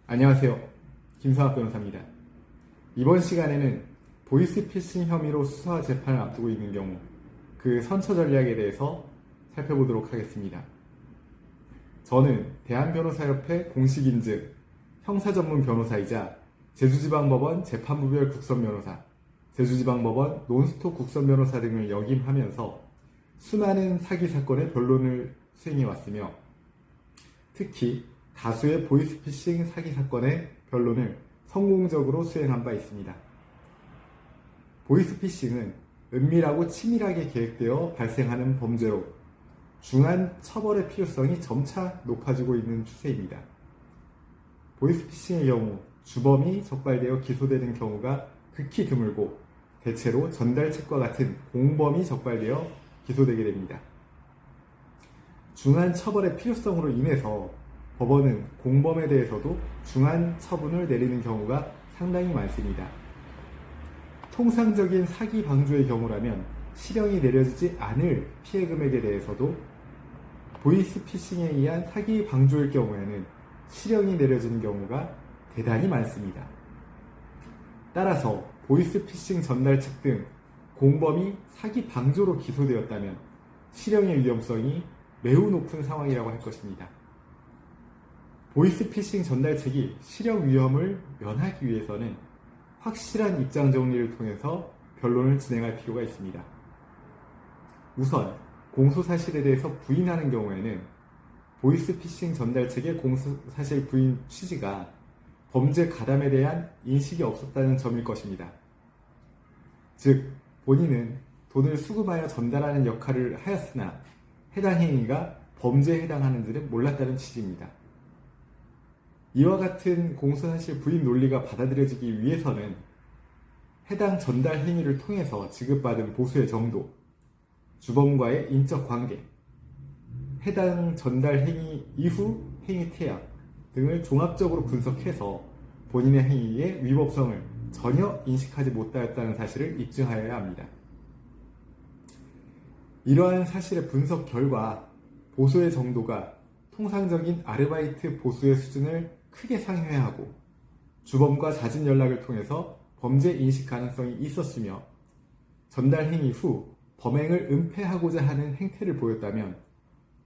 안녕하세요. 김성학 변호사입니다. 이번 시간에는 보이스피싱 혐의로 수사와 재판을 앞두고 있는 경우 그 선처 전략에 대해서 살펴보도록 하겠습니다. 저는 대한변호사협회 공식인증 형사전문 변호사이자 제주지방법원 재판부별 국선변호사, 제주지방법원 논스톱 국선변호사 등을 역임하면서 수많은 사기 사건의 변론을 수행해왔으며 특히 다수의 보이스피싱 사기 사건의 변론을 성공적으로 수행한 바 있습니다. 보이스피싱은 은밀하고 치밀하게 계획되어 발생하는 범죄로 중한 처벌의 필요성이 점차 높아지고 있는 추세입니다. 보이스피싱의 경우 주범이 적발되어 기소되는 경우가 극히 드물고 대체로 전달책과 같은 공범이 적발되어 기소되게 됩니다. 중한 처벌의 필요성으로 인해서 법원은 공범에 대해서도 중한 처분을 내리는 경우가 상당히 많습니다. 통상적인 사기 방조의 경우라면 실형이 내려지지 않을 피해 금액에 대해서도 보이스피싱에 의한 사기 방조일 경우에는 실형이 내려지는 경우가 대단히 많습니다. 따라서 보이스피싱 전달책 등 공범이 사기 방조로 기소되었다면 실형의 위험성이 매우 높은 상황이라고 할 것입니다. 보이스피싱 전달책이 실형 위험을 면하기 위해서는 확실한 입장 정리를 통해서 변론을 진행할 필요가 있습니다. 우선 공소사실에 대해서 부인하는 경우에는 보이스피싱 전달책의 공소사실 부인 취지가 범죄 가담에 대한 인식이 없었다는 점일 것입니다. 즉 본인은 돈을 수금하여 전달하는 역할을 하였으나 해당 행위가 범죄에 해당하는지는 몰랐다는 취지입니다. 이와 같은 공소사실 부인 논리가 받아들여지기 위해서는 해당 전달 행위를 통해서 지급받은 보수의 정도, 주범과의 인적 관계, 해당 전달 행위 이후 행위 태양 등을 종합적으로 분석해서 본인의 행위의 위법성을 전혀 인식하지 못하였다는 사실을 입증하여야 합니다. 이러한 사실의 분석 결과 보수의 정도가 통상적인 아르바이트 보수의 수준을 크게 상회하고 주범과 잦은 연락을 통해서 범죄 인식 가능성이 있었으며 전달 행위 후 범행을 은폐하고자 하는 행태를 보였다면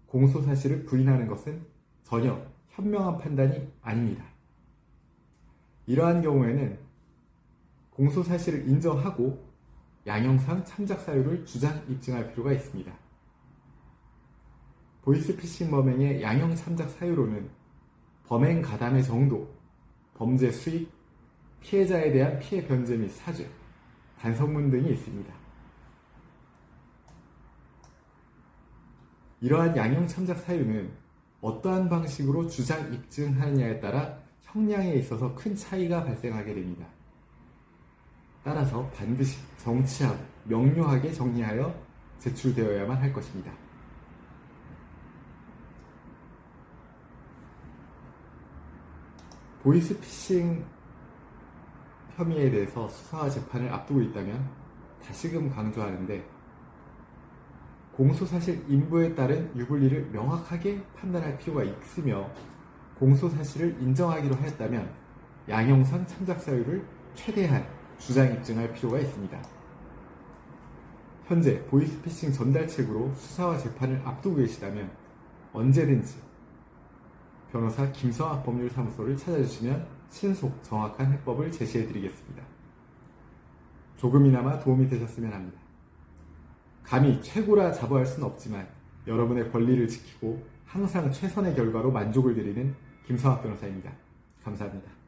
공소사실을 부인하는 것은 전혀 현명한 판단이 아닙니다. 이러한 경우에는 공소사실을 인정하고 양형상 참작 사유를 주장 입증할 필요가 있습니다. 보이스피싱 범행의 양형 참작 사유로는 범행 가담의 정도, 범죄 수익, 피해자에 대한 피해 변제 및 사죄, 반성문 등이 있습니다. 이러한 양형 참작 사유는 어떠한 방식으로 주장 입증하느냐에 따라 형량에 있어서 큰 차이가 발생하게 됩니다. 따라서 반드시 정치하고 명료하게 정리하여 제출되어야만 할 것입니다. 보이스피싱 혐의에 대해서 수사와 재판을 앞두고 있다면 다시금 강조하는데 공소사실 인부에 따른 유불리를 명확하게 판단할 필요가 있으며 공소사실을 인정하기로 하였다면 양형상 참작 사유를 최대한 주장 입증할 필요가 있습니다. 현재 보이스피싱 전달책으로 수사와 재판을 앞두고 계시다면 언제든지 변호사 김성학 법률사무소를 찾아주시면 신속 정확한 해법을 제시해드리겠습니다. 조금이나마 도움이 되셨으면 합니다. 감히 최고라 자부할 수는 없지만 여러분의 권리를 지키고 항상 최선의 결과로 만족을 드리는 김성학 변호사입니다. 감사합니다.